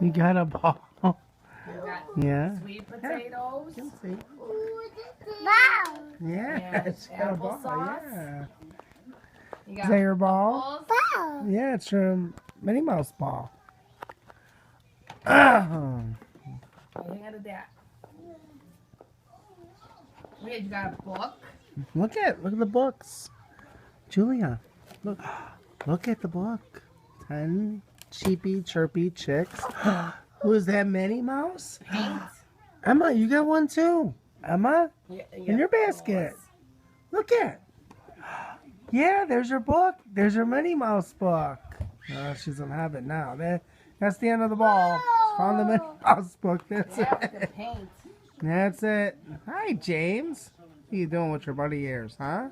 You got a ball. You got Yeah. sweet potatoes. You can see. Wow. Yeah, And it's got a ball. applesauce. Yeah. You Is got that your ball? apples. Wow. Yeah, it's your Minnie Mouse ball. Oh. Look at that. Wait, you got a book? Look at the books. Julia, look at the book. 10 cheepy chirpy chicks. Who is that, Minnie Mouse? Paint. Emma, you got one too. Emma, Yeah, in your basket. Look at. Yeah, there's your book. There's your Minnie Mouse book. Oh, she doesn't have it now. That's the end of the ball. She found the Minnie Mouse book. That's Yeah, with the it. paint. That's it. Hi, James. What are you doing with your buddy ears, huh?